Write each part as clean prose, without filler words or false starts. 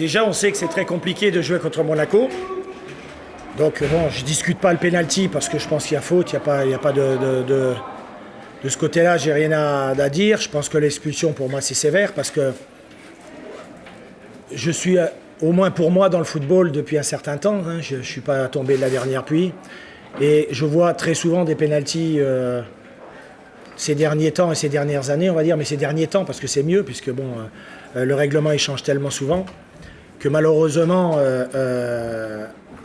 déjà, on sait que c'est très compliqué de jouer contre Monaco. Donc bon, je ne discute pas le penalty parce que je pense qu'il y a faute, il n'y a pas de ce côté-là, j'ai rien à dire. Je pense que l'expulsion pour moi c'est sévère parce que je suis, au moins pour moi, dans le football depuis un certain temps. Hein, je ne suis pas tombé de la dernière pluie. Et je vois très souvent des pénaltys ces derniers temps et ces dernières années, on va dire, mais ces derniers temps parce que c'est mieux puisque bon, le règlement il change tellement souvent que malheureusement,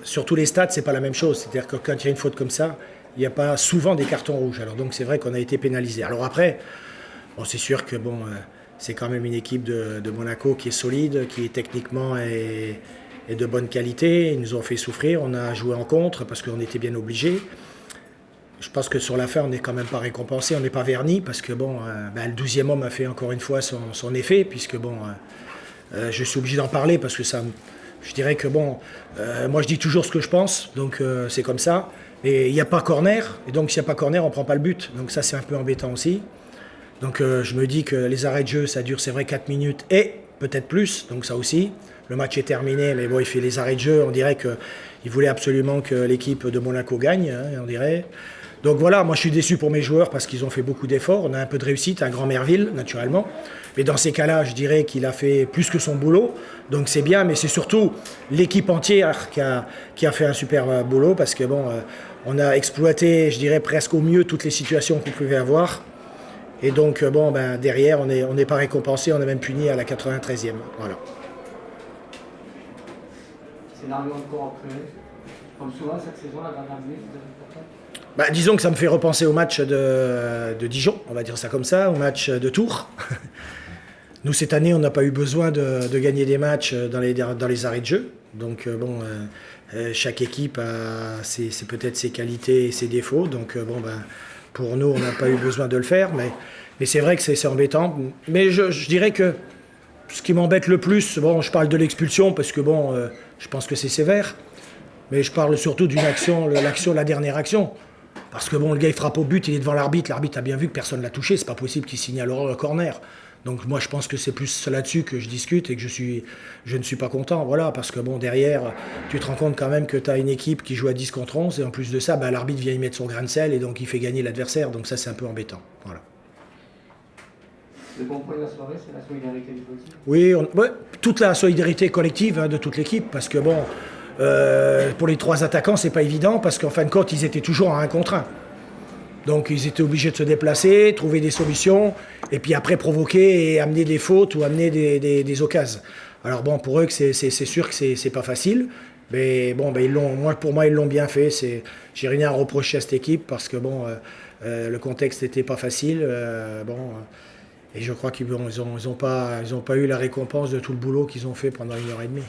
sur tous les stades, c'est pas la même chose. C'est-à-dire que quand il y a une faute comme ça, il n'y a pas souvent des cartons rouges. Alors donc c'est vrai qu'on a été pénalisé. Alors après, bon, c'est sûr que bon, c'est quand même une équipe de Monaco qui est solide, qui est techniquement et de bonne qualité. Ils nous ont fait souffrir. On a joué en contre parce qu'on était bien obligés. Je pense que sur la fin, on n'est quand même pas récompensé, on n'est pas verni parce que bon, le 12e homme a fait encore une fois son effet puisque bon. Je suis obligé d'en parler parce que ça, je dirais que bon, moi je dis toujours ce que je pense, donc c'est comme ça. Et il n'y a pas corner, et donc s'il n'y a pas corner, on ne prend pas le but. Donc ça c'est un peu embêtant aussi. Donc je me dis que les arrêts de jeu, ça dure c'est vrai 4 minutes et peut-être plus, donc ça aussi. Le match est terminé, mais bon, il fait les arrêts de jeu, on dirait qu'il voulait absolument que l'équipe de Monaco gagne, hein, on dirait. Donc voilà, moi je suis déçu pour mes joueurs parce qu'ils ont fait beaucoup d'efforts. On a un peu de réussite, un grand Merville, naturellement. Mais dans ces cas-là, je dirais qu'il a fait plus que son boulot. Donc c'est bien, mais c'est surtout l'équipe entière qui a fait un super boulot parce que bon, on a exploité, je dirais, presque au mieux toutes les situations qu'on pouvait avoir. Et donc bon, derrière, on n'est pas récompensé, on est même puni à la 93e. Voilà. Scénario encore après, comme souvent cette saison, la dernière minute, vous avez disons que ça me fait repenser au match de Dijon, on va dire ça comme ça, au match de Tours. Nous, cette année, on n'a pas eu besoin de gagner des matchs dans les arrêts de jeu. Donc, chaque équipe a peut-être ses qualités et ses défauts. Donc, pour nous, on n'a pas eu besoin de le faire. Mais c'est vrai que c'est embêtant. Mais je dirais que ce qui m'embête le plus, bon, je parle de l'expulsion parce que bon, je pense que c'est sévère. Mais je parle surtout d'une action, la dernière action. Parce que bon, le gars il frappe au but, il est devant l'arbitre. L'arbitre a bien vu que personne ne l'a touché. C'est pas possible qu'il signale le corner. Donc moi je pense que c'est plus là-dessus que je discute et que je ne suis pas content. Voilà, parce que bon, derrière, tu te rends compte quand même que tu as une équipe qui joue à 10 contre 11 et en plus de ça, l'arbitre vient y mettre son grain de sel et donc il fait gagner l'adversaire. Donc ça c'est un peu embêtant. Voilà. Le bon point de la soirée, c'est la solidarité du collectif. Oui, toute la solidarité collective de toute l'équipe parce que bon. Pour les 3 attaquants, c'est pas évident parce qu'en fin de compte, ils étaient toujours en 1 contre 1. Donc ils étaient obligés de se déplacer, trouver des solutions et puis après provoquer et amener des fautes ou amener des occasions. Alors bon, pour eux, c'est sûr que c'est pas facile. Mais bon, pour moi, ils l'ont bien fait. J'ai rien à reprocher à cette équipe parce que bon, le contexte n'était pas facile. Et je crois qu'ils n'ont pas eu la récompense de tout le boulot qu'ils ont fait pendant 1h30.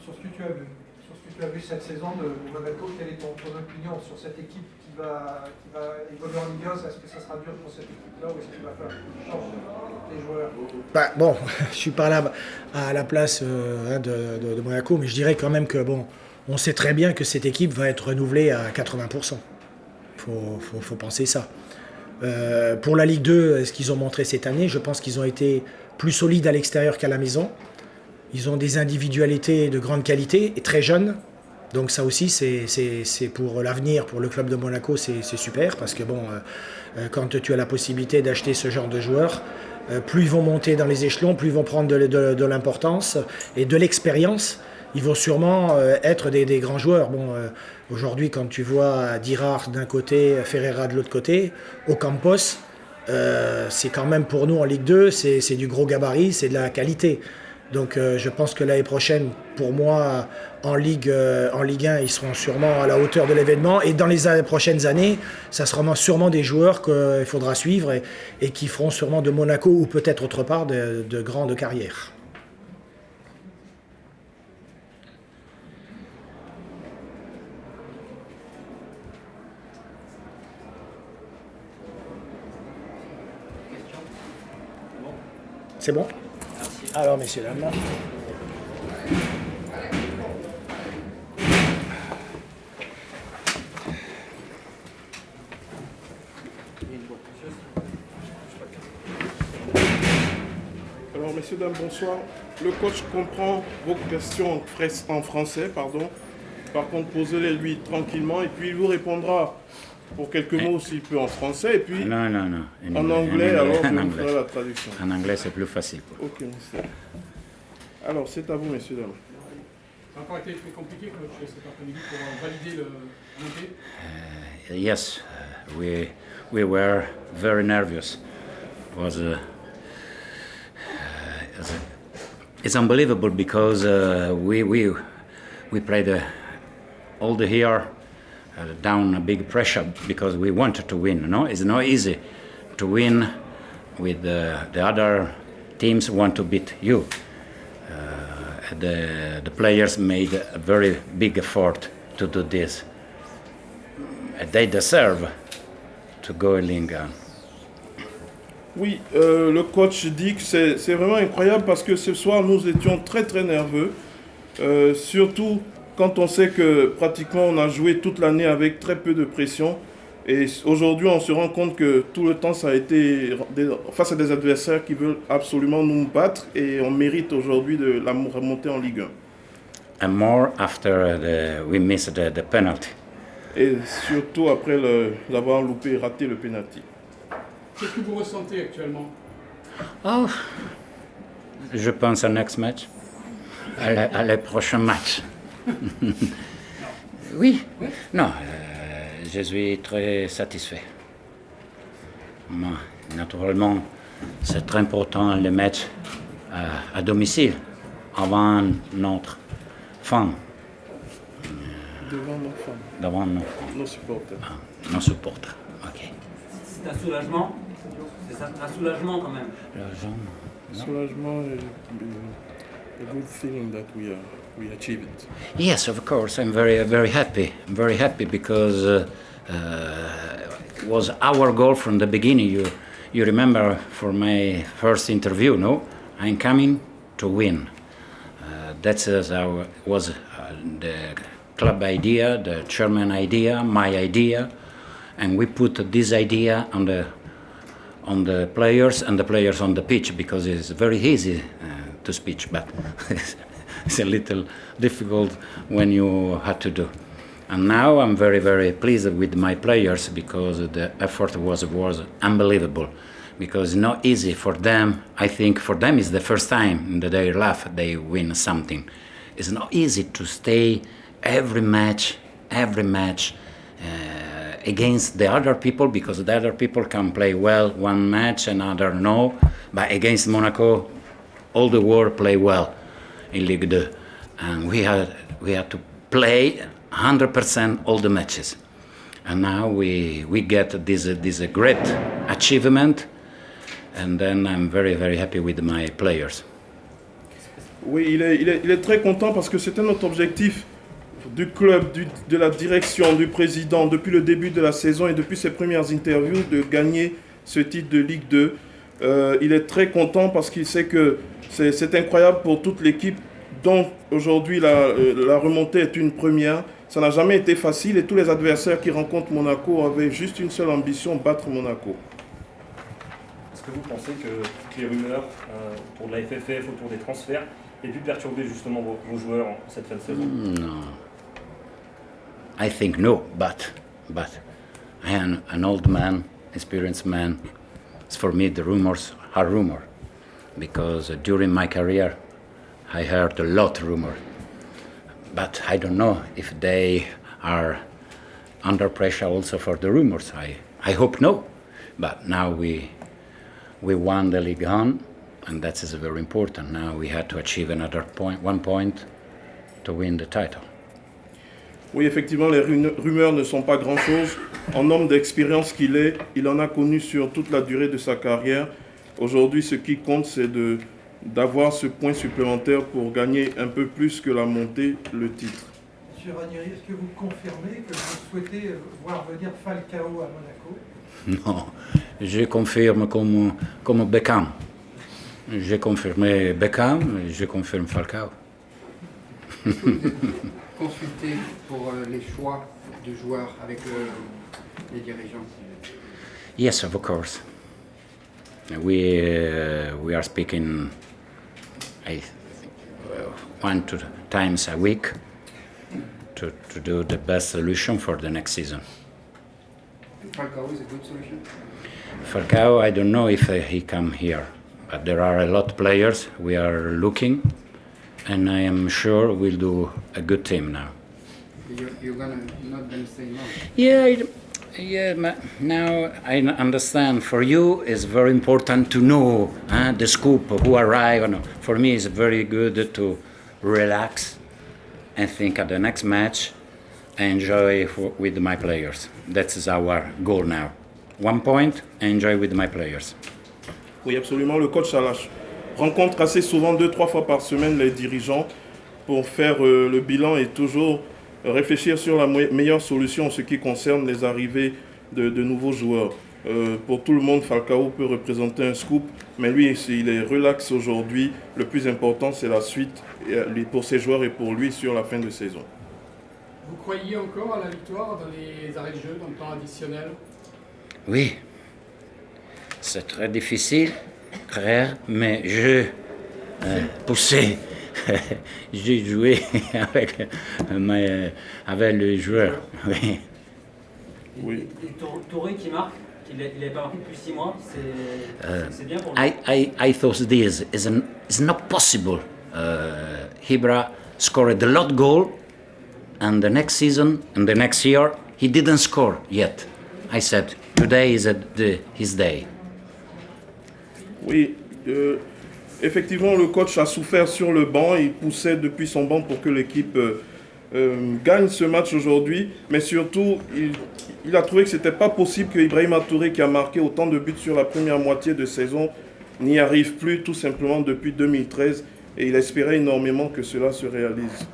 Sur ce que tu as vu cette saison de Monaco, quelle est ton opinion sur cette équipe qui va évoluer en Ligue 1? Est-ce que ça sera dur pour cette équipe-là ou est-ce qu'il va falloir qu'il change les joueurs? Bon, je suis pas là à la place de Monaco, mais je dirais quand même que bon, on sait très bien que cette équipe va être renouvelée à 80%. Faut penser ça. Pour la Ligue 2, ce qu'ils ont montré cette année, je pense qu'ils ont été plus solides à l'extérieur qu'à la maison. Ils ont des individualités de grande qualité et très jeunes. Donc ça aussi, c'est pour l'avenir, pour le club de Monaco, c'est super. Parce que bon, quand tu as la possibilité d'acheter ce genre de joueurs, plus ils vont monter dans les échelons, plus ils vont prendre de l'importance et de l'expérience. Ils vont sûrement être des grands joueurs. Bon, aujourd'hui, quand tu vois Dirard d'un côté, Ferreira de l'autre côté, Ocampos, c'est quand même pour nous en Ligue 2, c'est du gros gabarit, c'est de la qualité. Donc je pense que l'année prochaine, pour moi, en Ligue 1, ils seront sûrement à la hauteur de l'événement. Et dans les prochaines années, ça sera sûrement des joueurs qu'il faudra suivre et qui feront sûrement de Monaco ou peut-être autre part de grandes carrières. C'est bon ? Alors, messieurs, dames. messieurs, dames, bonsoir. Le coach comprend vos questions en français, pardon. Par contre, posez-les lui tranquillement et puis il vous répondra pour quelques mots s'il peut en français et puis non. En anglais, alors je vous ferai la traduction. En anglais, c'est plus facile. Ok, monsieur. Alors, c'est à vous, messieurs, dames. Ça a encore été très compliqué, coach, cet après-midi pour valider le monté. Yes, we were very nervous. It's unbelievable because we played all the year down a big pressure because we wanted to win. No, it's not easy to win with the other teams want to beat you. The players made a very big effort to do this. They deserve to go in Ligue 1. Oui, le coach dit que c'est vraiment incroyable parce que ce soir, nous étions très très nerveux. Surtout quand on sait que pratiquement on a joué toute l'année avec très peu de pression. Et aujourd'hui, on se rend compte que tout le temps, ça a été face à des adversaires qui veulent absolument nous battre. Et on mérite aujourd'hui de la remontée en Ligue 1. And more after we missed the penalty. Et surtout après l'avoir loupé et raté le penalty. Qu'est-ce que vous ressentez actuellement? Oh, je pense au next match, à le prochain match. Oui, non, je suis très satisfait. Moi, naturellement, c'est très important le match à domicile avant notre fan. Devant nos supporters. Nos supporters, ok. C'est un soulagement. C'est un soulagement quand même. Soulagement, a good feeling that we achieved it. Yes, of course. I'm very happy. I'm very happy because it was our goal from the beginning. You remember for my first interview, no? I'm coming to win. That was the club idea, the chairman idea, my idea, and we put this idea on the players and the players on the pitch because it's very easy to speak, but it's a little difficult when you have to do. And now I'm very pleased with my players because the effort was unbelievable. Because it's not easy for them. I think for them it's the first time in their life they win something. It's not easy to stay every match against the other people because the other people can play well one match, another no. But against Monaco, all the world play well in Ligue 2, and we had to play 100% all the matches. And now we get this great achievement, and then I'm very happy with my players. Oui, il est très content parce que c'était notre objectif du club, de la direction, du président, depuis le début de la saison et depuis ses premières interviews, de gagner ce titre de Ligue 2. Il est très content parce qu'il sait que c'est incroyable pour toute l'équipe dont aujourd'hui la remontée est une première. Ça n'a jamais été facile et tous les adversaires qui rencontrent Monaco avaient juste une seule ambition, battre Monaco. Est-ce que vous pensez que toutes les rumeurs autour de la FFF, autour des transferts, aient pu perturber justement vos joueurs en cette fin de saison? No. I think no, but I am an old man, experienced man. For me, the rumors are rumor because during my career, I heard a lot of rumor. But I don't know if they are under pressure also for the rumors. I hope no. But now we won the Ligue 1, and that is very important. Now we had to achieve another one point to win the title. Oui, effectivement, les rumeurs ne sont pas grand-chose. En homme d'expérience qu'il est, il en a connu sur toute la durée de sa carrière. Aujourd'hui, ce qui compte, c'est d'avoir ce point supplémentaire pour gagner un peu plus que la montée, le titre. Monsieur Ranieri, est-ce que vous confirmez que vous souhaitez voir venir Falcao à Monaco? Non, je confirme comme Beckham. J'ai confirmé Beckham, je confirme Falcao. Consulter pour les choix de joueurs avec les dirigeants? Yes, of course. We are speaking I think, 1 or 2 times a week to do the best solution for the next season. Falcao is a good solution. Falcao, I don't know if he come here, but there are a lot of players. We are looking, and I am sure we'll do a good team now. You're not gonna say no. Yeah. Now I understand. For you, it's very important to know the scoop, who arrive. No. For me, it's very good to relax and think of the next match, enjoy with my players. That's our goal now. 1 point, enjoy with my players. Oui, absolument. Le coach rencontre assez souvent 2-3 fois par semaine les dirigeants pour faire le bilan et toujours réfléchir sur la meilleure solution en ce qui concerne les arrivées de nouveaux joueurs. Pour tout le monde, Falcao peut représenter un scoop, mais lui, il est relax aujourd'hui. Le plus important, c'est la suite pour ses joueurs et pour lui sur la fin de saison. Vous croyez encore à la victoire dans les arrêts de jeu, dans le temps additionnel? Oui, c'est très difficile, frère, mais je poussais, j'ai joué avec le joueur. Oui. Oui. Et Touré qui marque, il n'avait pas marqué depuis 6 mois, c'est bien pour lui. I thought this is not possible. Ibra scored a lot of goal, and the next season and the next year he didn't score yet. I said today is his day. Oui, effectivement, le coach a souffert sur le banc. Il poussait depuis son banc pour que l'équipe gagne ce match aujourd'hui. Mais surtout, il a trouvé que ce n'était pas possible que Ibrahima Touré, qui a marqué autant de buts sur la première moitié de saison, n'y arrive plus tout simplement depuis 2013. Et il espérait énormément que cela se réalise.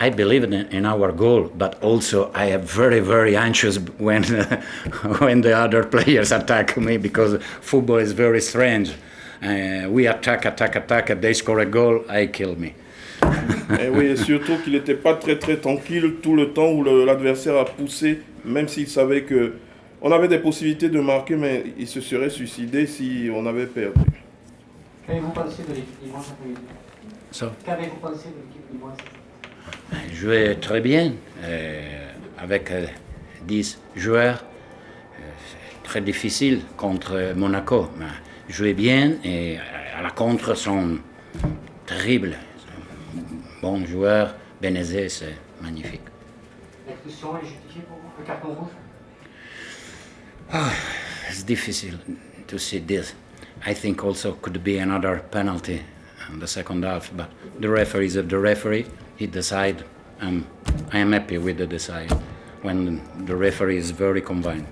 I believe in our goal, but also I am very, very anxious when the other players attack me, because football is very strange. We attack, they score a goal, I kill me. Et oui, et surtout qu'il n'était pas très tranquille tout le temps où l'adversaire a poussé, même s'il savait que on avait des possibilités de marquer, mais il se serait suicidé si on avait perdu. Qu'avez-vous pensé de l'équipe dimanche après-midi? Qu'avez-vous pensé de l'équipe dimanche? Jouer très bien, avec 10 joueurs, très difficile contre Monaco. Mais jouer bien et à la contre sont terribles. Bons joueurs, Benezet, c'est magnifique. L'expulsion est justifiée pour vous? Le carton rouge? It's difficult to see this. I think also could be another penalty in the second half, but the referee is the referee. He decide. I am happy with the decide when the referee is very combined.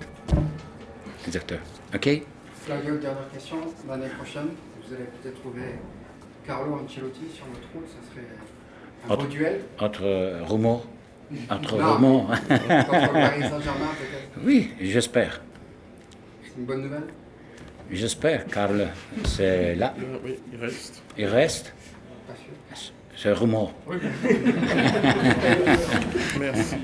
Exactement. OK? Flavio, dernière question. L'année prochaine, vous allez peut-être trouver Carlo Ancelotti sur votre route. Ça serait un beau duel. Autre rumeur. Autre Non, rumeur. contre Paris Saint-Germain, peut-être. Oui, j'espère. C'est une bonne nouvelle. J'espère, Carl, c'est là. Oui, il reste. Il reste. Pas sûr. C'est rumeur. Merci.